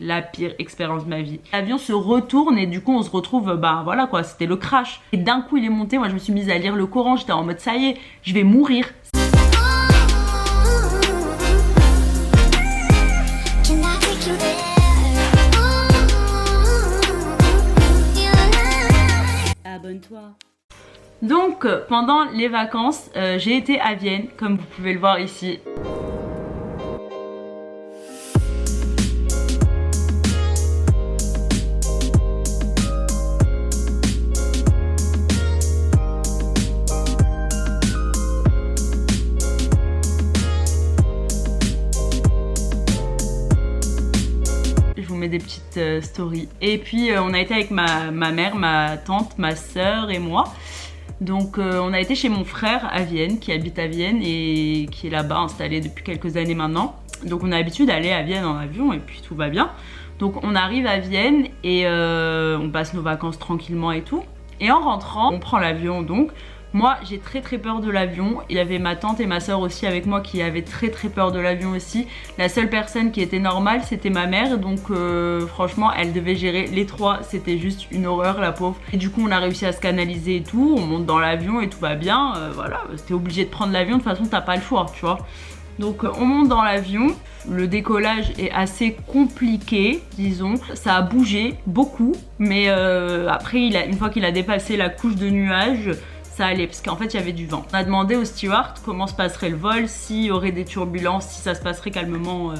la pire expérience de ma vie. L'avion se retourne et du coup on se retrouve, bah voilà quoi, c'était le crash. Et d'un coup il est monté, moi je me suis mise à lire le Coran, j'étais en mode ça y est, je vais mourir. Abonne-toi. Donc pendant les vacances, j'ai été à Vienne, comme vous pouvez le voir ici. Des petites stories. Et puis on a été avec ma mère, ma tante, ma soeur et moi. Donc on a été chez mon frère à Vienne, qui habite à Vienne et qui est là-bas installé depuis quelques années maintenant. Donc on a l'habitude d'aller à Vienne en avion et puis tout va bien. Donc on arrive à Vienne et on passe nos vacances tranquillement et tout. Et en rentrant, on prend l'avion donc. Moi j'ai très peur de l'avion, il y avait ma tante et ma soeur aussi avec moi qui avaient très peur de l'avion aussi. La seule personne qui était normale c'était ma mère, donc franchement elle devait gérer les trois, c'était juste une horreur la pauvre. Et du coup on a réussi à se canaliser et tout, on monte dans l'avion et tout va bien, voilà, t'es obligé de prendre l'avion, de toute façon t'as pas le choix, tu vois. Donc on monte dans l'avion, le décollage est assez compliqué, disons. Ça a bougé beaucoup, mais après une fois qu'il a dépassé la couche de nuages, ça allait parce qu'en fait il y avait du vent. On a demandé au steward comment se passerait le vol, s'il y aurait des turbulences, si ça se passerait calmement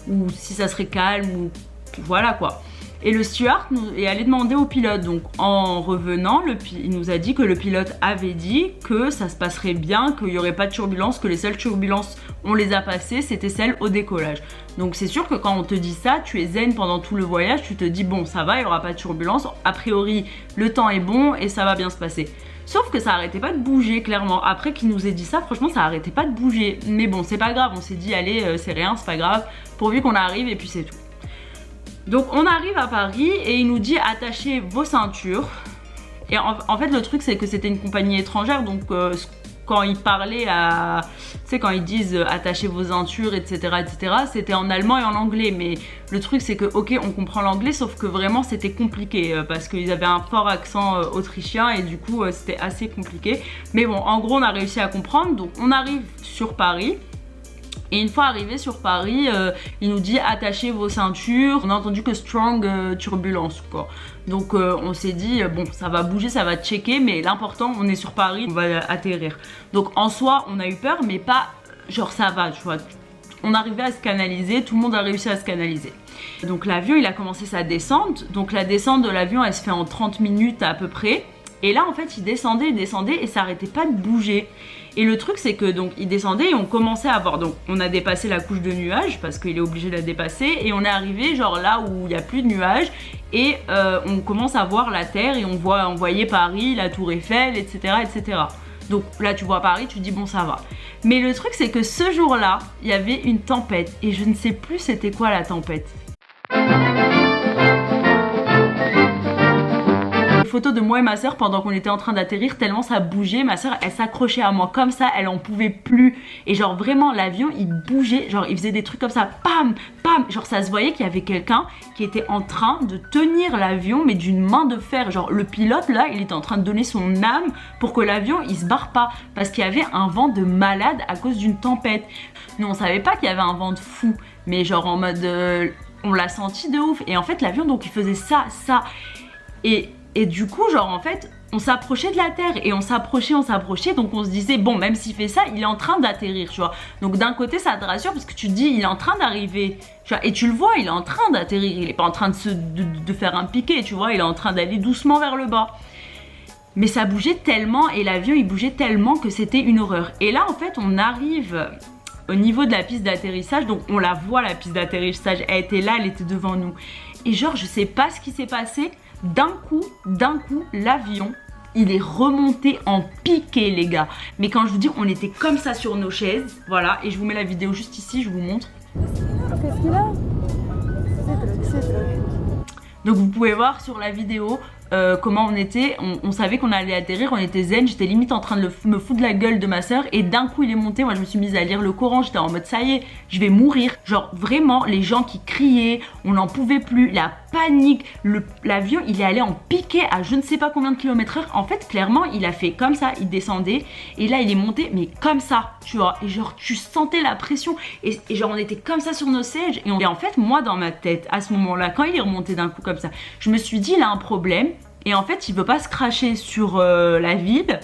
ou si ça serait calme ou voilà quoi. Et le steward est allé demander au pilote. Donc en revenant, il nous a dit que le pilote avait dit que ça se passerait bien, qu'il n'y aurait pas de turbulences, que les seules turbulences on les a passées, c'était celles au décollage. Donc c'est sûr que quand on te dit ça, tu es zen pendant tout le voyage, tu te dis bon ça va, il n'y aura pas de turbulences, a priori le temps est bon et ça va bien se passer. Sauf que ça arrêtait pas de bouger clairement. Après qu'il nous ait dit ça, franchement ça arrêtait pas de bouger. Mais bon c'est pas grave, on s'est dit allez c'est rien, c'est pas grave, pourvu qu'on arrive et puis c'est tout. Donc on arrive à Paris et il nous dit attachez vos ceintures. Et en fait le truc c'est que c'était une compagnie étrangère, donc quand ils parlaient à... Tu sais quand ils disent attachez vos ceintures etc c'était en allemand et en anglais. Mais le truc c'est que ok on comprend l'anglais sauf que vraiment c'était compliqué parce qu'ils avaient un fort accent autrichien et du coup c'était assez compliqué. Mais bon en gros on a réussi à comprendre. Donc on arrive sur Paris. Et une fois arrivé sur Paris, il nous dit attachez vos ceintures. On a entendu que strong turbulence quoi. Donc on s'est dit bon ça va bouger, ça va checker, mais l'important on est sur Paris, on va atterrir. Donc en soi on a eu peur mais pas genre ça va tu vois. On arrivait à se canaliser, tout le monde a réussi à se canaliser. Donc l'avion il a commencé sa descente. Donc la descente de l'avion elle se fait en 30 minutes à peu près. Et là en fait il descendait et ça arrêtait pas de bouger. Et le truc c'est que donc il descendait et on commençait à voir, donc on a dépassé la couche de nuages parce qu'il est obligé de la dépasser et on est arrivé genre là où il n'y a plus de nuages et on commence à voir la terre et on voyait Paris, la tour Eiffel etc. Donc là tu vois Paris, tu te dis bon ça va. Mais le truc c'est que ce jour-là il y avait une tempête et je ne sais plus c'était quoi la tempête. Photo de moi et ma soeur pendant qu'on était en train d'atterrir, tellement ça bougeait. Ma soeur elle s'accrochait à moi comme ça, elle en pouvait plus et genre vraiment l'avion il bougeait, genre il faisait des trucs comme ça, pam pam, genre ça se voyait qu'il y avait quelqu'un qui était en train de tenir l'avion mais d'une main de fer. Genre le pilote là il était en train de donner son âme pour que l'avion il se barre pas parce qu'il y avait un vent de malade à cause d'une tempête. Nous on savait pas qu'il y avait un vent de fou mais genre en mode on l'a senti de ouf. Et en fait l'avion donc il faisait ça et du coup genre en fait on s'approchait de la terre et on s'approchait donc on se disait bon même s'il fait ça il est en train d'atterrir tu vois. Donc d'un côté ça te rassure parce que tu te dis il est en train d'arriver et tu le vois il est en train d'atterrir, il est pas en train de faire un piqué tu vois, il est en train d'aller doucement vers le bas. Mais ça bougeait tellement et l'avion il bougeait tellement que c'était une horreur. Et là en fait on arrive au niveau de la piste d'atterrissage, donc on la voit la piste d'atterrissage, elle était là, elle était devant nous. Et genre je sais pas ce qui s'est passé. D'un coup, l'avion, il est remonté en piqué, les gars. Mais quand je vous dis, on était comme ça sur nos chaises. Voilà, et je vous mets la vidéo juste ici, je vous montre. Qu'est-ce qu'il a? Donc vous pouvez voir sur la vidéo, comment on était, on savait qu'on allait atterrir, on était zen, j'étais limite en train de me foutre de la gueule de ma soeur et d'un coup il est monté, moi je me suis mise à lire le Coran, j'étais en mode ça y est, je vais mourir. Genre vraiment les gens qui criaient, on n'en pouvait plus, la panique, l'avion il est allé en piqué à je ne sais pas combien de kilomètres/heure. En fait clairement il a fait comme ça, il descendait et là il est monté mais comme ça, tu vois, et genre tu sentais la pression et genre on était comme ça sur nos sièges et en fait moi dans ma tête à ce moment là quand il est remonté d'un coup comme ça, je me suis dit il a un problème. Et en fait, il veut pas se cracher sur la ville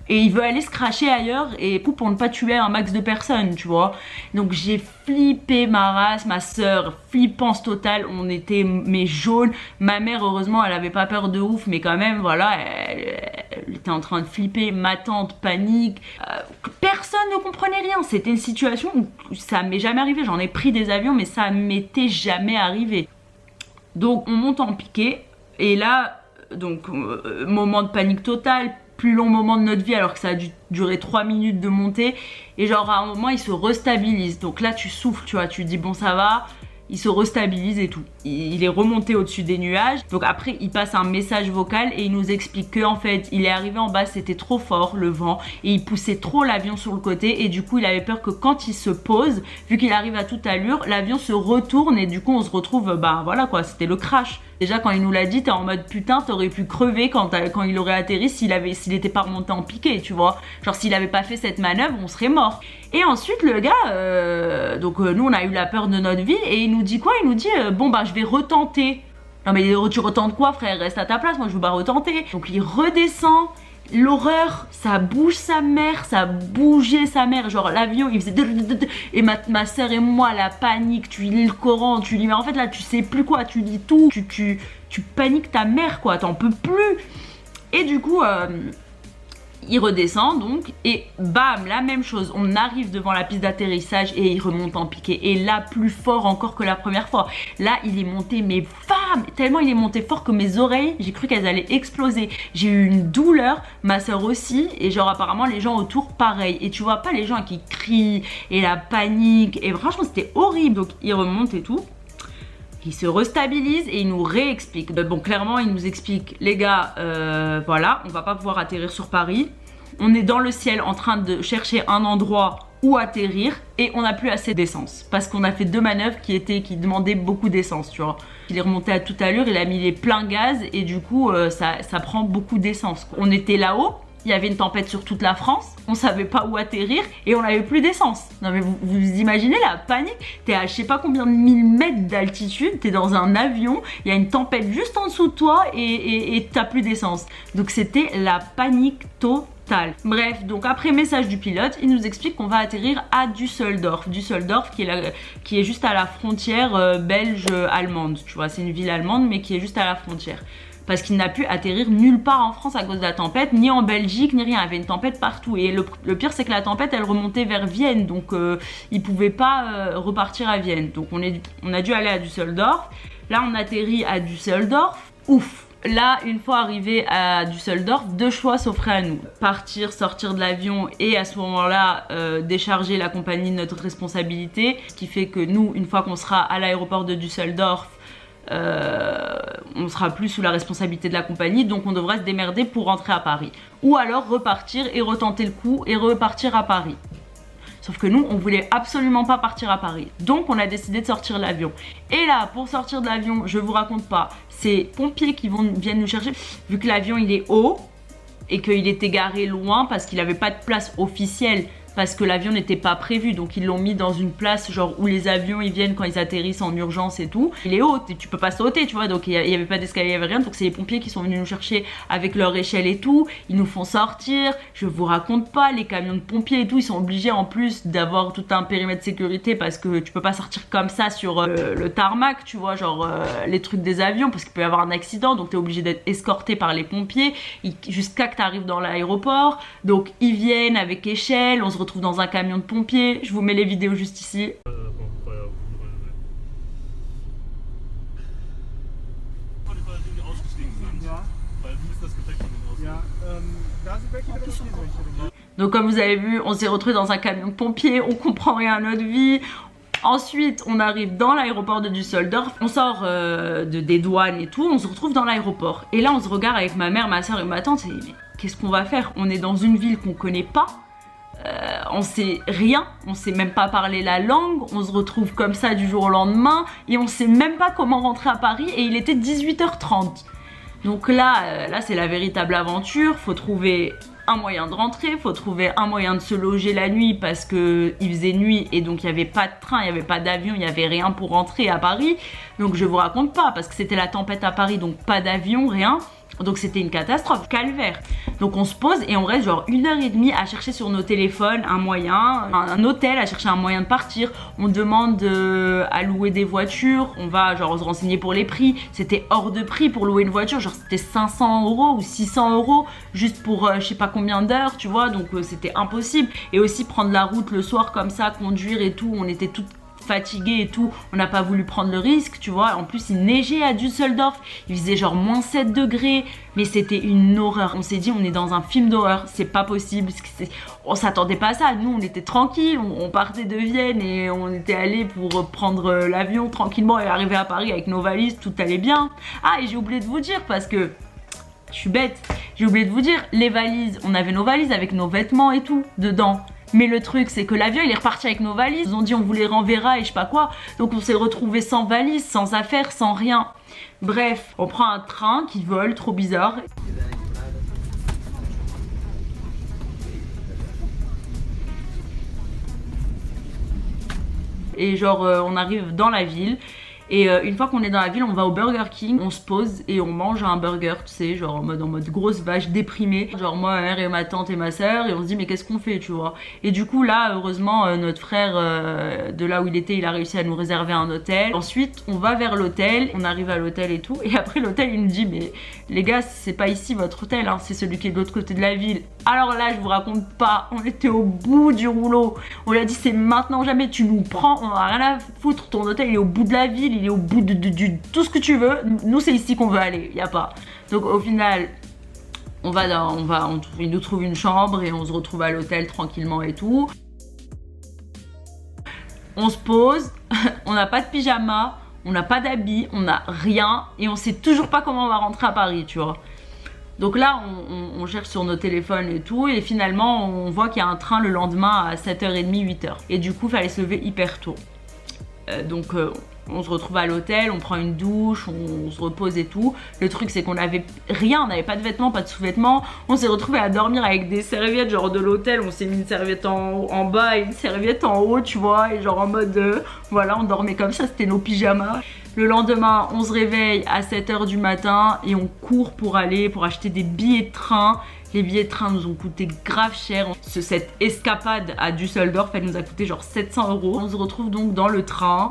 et il veut aller se cracher ailleurs et pour ne pas tuer un max de personnes, tu vois. Donc j'ai flippé ma race, ma soeur, flippance totale, on était mais jaunes. Ma mère, heureusement, elle avait pas peur de ouf, mais quand même, voilà, elle était en train de flipper, ma tante, panique. Personne ne comprenait rien, c'était une situation où ça m'est jamais arrivé. J'en ai pris des avions, mais ça m'était jamais arrivé. Donc on monte en piqué et là... Donc moment de panique totale, plus long moment de notre vie alors que ça a dû durer 3 minutes de montée et genre à un moment il se restabilise, donc là tu souffles, tu vois, tu dis bon ça va, il se restabilise et tout, il est remonté au-dessus des nuages. Donc après il passe un message vocal et il nous explique que en fait il est arrivé en bas, c'était trop fort le vent et il poussait trop l'avion sur le côté et du coup il avait peur que quand il se pose, vu qu'il arrive à toute allure, l'avion se retourne et du coup on se retrouve, bah voilà quoi, c'était le crash. Déjà quand il nous l'a dit, t'es en mode putain, t'aurais pu crever quand il aurait atterri s'il était pas remonté en piqué, tu vois. Genre s'il avait pas fait cette manœuvre, on serait mort. Et ensuite le gars, nous on a eu la peur de notre vie et il nous dit quoi? Il nous dit bon bah je vais retenter. Non mais tu retentes quoi frère? Reste à ta place, moi je veux pas retenter. Donc il redescend. L'horreur, ça bouge sa mère, ça bougeait sa mère, genre l'avion il faisait et ma soeur et moi la panique, tu lis le Coran, tu lis mais en fait là tu sais plus quoi, tu lis tout, tu paniques ta mère quoi, t'en peux plus. Et du coup il redescend donc et bam, la même chose, on arrive devant la piste d'atterrissage et il remonte en piqué et là plus fort encore que la première fois. Là il est monté mais bam, tellement il est monté fort que mes oreilles, j'ai cru qu'elles allaient exploser. J'ai eu une douleur, ma soeur aussi et genre apparemment les gens autour pareil. Et tu vois pas les gens qui crient et la panique et franchement c'était horrible. Donc il remonte et tout. Il se restabilise et il nous réexplique. Bon, clairement, il nous explique, les gars, voilà, on va pas pouvoir atterrir sur Paris. On est dans le ciel en train de chercher un endroit où atterrir et on n'a plus assez d'essence. Parce qu'on a fait 2 manœuvres qui demandaient beaucoup d'essence, tu vois. Il est remonté à toute allure, il a mis les pleins gaz et du coup, ça prend beaucoup d'essence. On était là-haut. Il y avait une tempête sur toute la France, on savait pas où atterrir et on n'avait plus d'essence. Non mais vous imaginez la panique? T'es à je sais pas combien de 1000 mètres d'altitude, t'es dans un avion, il y a une tempête juste en dessous de toi et t'as plus d'essence. Donc c'était la panique totale. Bref, donc après message du pilote, il nous explique qu'on va atterrir à Düsseldorf. Düsseldorf qui est juste à la frontière belge-allemande, tu vois, c'est une ville allemande mais qui est juste à la frontière. Parce qu'il n'a pu atterrir nulle part en France à cause de la tempête, ni en Belgique, ni rien. Il y avait une tempête partout. Et le pire, c'est que la tempête, elle remontait vers Vienne. Donc, il ne pouvait pas repartir à Vienne. Donc, on a dû aller à Düsseldorf. Là, on atterrit à Düsseldorf. Ouf! Là, une fois arrivé à Düsseldorf, 2 choix s'offraient à nous. Partir, sortir de l'avion et à ce moment-là, décharger la compagnie de notre responsabilité. Ce qui fait que nous, une fois qu'on sera à l'aéroport de Düsseldorf, on sera plus sous la responsabilité de la compagnie, donc on devra se démerder pour rentrer à Paris. Ou alors repartir et retenter le coup et repartir à Paris. Sauf que nous, on voulait absolument pas partir à Paris. Donc on a décidé de sortir de l'avion. Et là, pour sortir de l'avion, je vous raconte pas, c'est pompiers qui viennent nous chercher. Vu que l'avion il est haut et qu'il était garé loin parce qu'il n'avait pas de place officielle. Parce que l'avion n'était pas prévu, donc ils l'ont mis dans une place genre où les avions ils viennent quand ils atterrissent en urgence et tout. Il est haut, tu peux pas sauter, tu vois, donc il y avait pas d'escalier, il y avait rien, donc c'est les pompiers qui sont venus nous chercher avec leur échelle et tout. Ils nous font sortir, je vous raconte pas, les camions de pompiers et tout, ils sont obligés en plus d'avoir tout un périmètre de sécurité parce que tu peux pas sortir comme ça sur le tarmac, tu vois, genre les trucs des avions, parce qu'il peut y avoir un accident, donc t'es obligé d'être escorté par les pompiers jusqu'à que t'arrives dans l'aéroport. Donc ils viennent avec échelle, on se retrouve dans un camion de pompiers. Je vous mets les vidéos juste ici. Donc comme vous avez vu, on s'est retrouvé dans un camion de pompiers, on comprend rien à notre vie. Ensuite, on arrive dans l'aéroport de Düsseldorf, on sort des douanes et tout, on se retrouve dans l'aéroport. Et là, on se regarde avec ma mère, ma soeur et ma tante, et mais qu'est-ce qu'on va faire? On est dans une ville qu'on connaît pas, on sait rien, on sait même pas parler la langue, on se retrouve comme ça du jour au lendemain, et on sait même pas comment rentrer à Paris, et il était 18h30. Donc là c'est la véritable aventure, faut trouver un moyen de rentrer, faut trouver un moyen de se loger la nuit parce que il faisait nuit et donc il n'y avait pas de train, il n'y avait pas d'avion, il n'y avait rien pour rentrer à Paris. Donc je vous raconte pas parce que c'était la tempête à Paris, donc pas d'avion, rien. Donc c'était une catastrophe, calvaire. Donc on se pose et on reste genre 1h30 à chercher sur nos téléphones un moyen, un hôtel, à chercher un moyen de partir. On demande à louer des voitures, on va genre se renseigner pour les prix. C'était hors de prix pour louer une voiture, genre c'était 500 € ou 600 € juste pour je sais pas combien d'heures, tu vois. Donc c'était impossible. Et aussi prendre la route le soir comme ça, conduire et tout, on était toutes fatigué et tout, on n'a pas voulu prendre le risque, tu vois. En plus il neigeait à Düsseldorf, il faisait genre moins 7 degrés, mais c'était une horreur. On s'est dit on est dans un film d'horreur, c'est pas possible, on s'attendait pas à ça. Nous on était tranquille, on partait de Vienne et on était allé pour prendre l'avion tranquillement et arriver à Paris avec nos valises, tout allait bien. Ah, et j'ai oublié de vous dire parce que je suis bête, j'ai oublié de vous dire, les valises, on avait nos valises avec nos vêtements et tout dedans. Mais le truc c'est que l'avion il est reparti avec nos valises, ils ont dit on vous les renverra et je sais pas quoi. Donc on s'est retrouvé sans valises, sans affaires, sans rien. Bref, on prend un train qui vole, trop bizarre. Et genre on arrive dans la ville. Et une fois qu'on est dans la ville, on va au Burger King, on se pose et on mange un burger, tu sais, genre en mode grosse vache déprimée. Genre moi, ma mère et ma tante et ma soeur, et on se dit mais qu'est-ce qu'on fait, tu vois. Et du coup là, heureusement, notre frère de là où il était, il a réussi à nous réserver un hôtel. Ensuite, on va vers l'hôtel, on arrive à l'hôtel et tout. Et après l'hôtel, il nous dit mais les gars, c'est pas ici votre hôtel, hein, c'est celui qui est de l'autre côté de la ville. Alors là, je vous raconte pas, on était au bout du rouleau. On lui a dit c'est maintenant ou jamais, tu nous prends, on a rien à foutre, ton hôtel il est au bout de la ville, il est au bout de tout ce que tu veux. Nous c'est ici qu'on veut aller, y a pas. Donc au final, il nous trouve une chambre et on se retrouve à l'hôtel tranquillement et tout. On se pose, on n'a pas de pyjama, on n'a pas d'habits, on n'a rien et on sait toujours pas comment on va rentrer à Paris, tu vois. Donc là, on cherche sur nos téléphones et tout, et finalement, on voit qu'il y a un train le lendemain à 7h30, 8h. Et du coup, il fallait se lever hyper tôt. Donc, on se retrouve à l'hôtel, on prend une douche, on se repose et tout. Le truc, c'est qu'on avait rien, on n'avait pas de vêtements, pas de sous-vêtements. On s'est retrouvé à dormir avec des serviettes, genre de l'hôtel. On s'est mis une serviette en bas et une serviette en haut, tu vois, et genre en mode, voilà, on dormait comme ça, c'était nos pyjamas. Le lendemain, on se réveille à 7h du matin et on court pour acheter des billets de train. Les billets de train nous ont coûté grave cher. Cette escapade à Düsseldorf, elle nous a coûté genre 700 €. On se retrouve donc dans le train.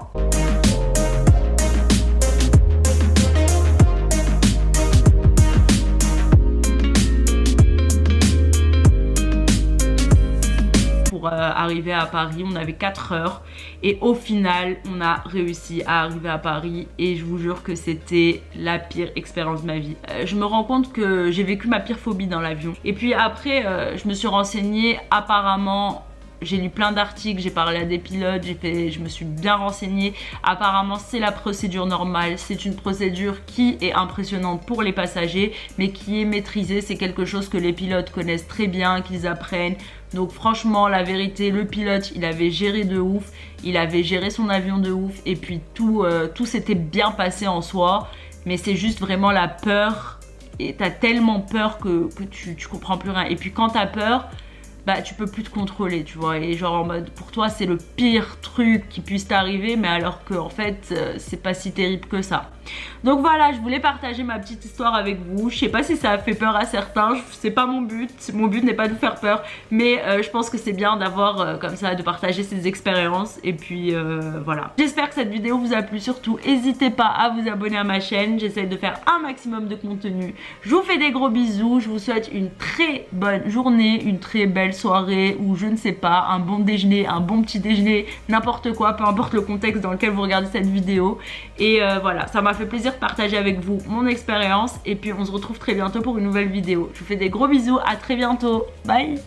Arriver à Paris, on avait 4 heures et au final on a réussi à arriver à Paris et je vous jure que c'était la pire expérience de ma vie. Je me rends compte que j'ai vécu ma pire phobie dans l'avion et puis après je me suis renseignée, apparemment j'ai lu plein d'articles, j'ai parlé à des pilotes, je me suis bien renseignée. Apparemment, c'est la procédure normale. C'est une procédure qui est impressionnante pour les passagers, mais qui est maîtrisée. C'est quelque chose que les pilotes connaissent très bien, qu'ils apprennent. Donc franchement, la vérité, le pilote, il avait géré de ouf. Il avait géré son avion de ouf. Et puis tout s'était bien passé en soi. Mais c'est juste vraiment la peur. Et t'as tellement peur que tu comprends plus rien. Et puis quand t'as peur, bah tu peux plus te contrôler, tu vois, et genre en mode pour toi c'est le pire truc qui puisse t'arriver, mais alors que en fait c'est pas si terrible que ça. Donc voilà, je voulais partager ma petite histoire avec vous. Je sais pas si ça a fait peur à certains, c'est pas mon but n'est pas de vous faire peur, mais je pense que c'est bien d'avoir comme ça, de partager ces expériences. Et puis voilà, j'espère que cette vidéo vous a plu. Surtout n'hésitez pas à vous abonner à ma chaîne, j'essaie de faire un maximum de contenu. Je vous fais des gros bisous, je vous souhaite une très bonne journée, une très belle soirée, ou je ne sais pas, un bon déjeuner, un bon petit déjeuner, n'importe quoi, peu importe le contexte dans lequel vous regardez cette vidéo. Et voilà, ça m'a fait plaisir de partager avec vous mon expérience, et puis on se retrouve très bientôt pour une nouvelle vidéo. Je vous fais des gros bisous, à très bientôt, bye.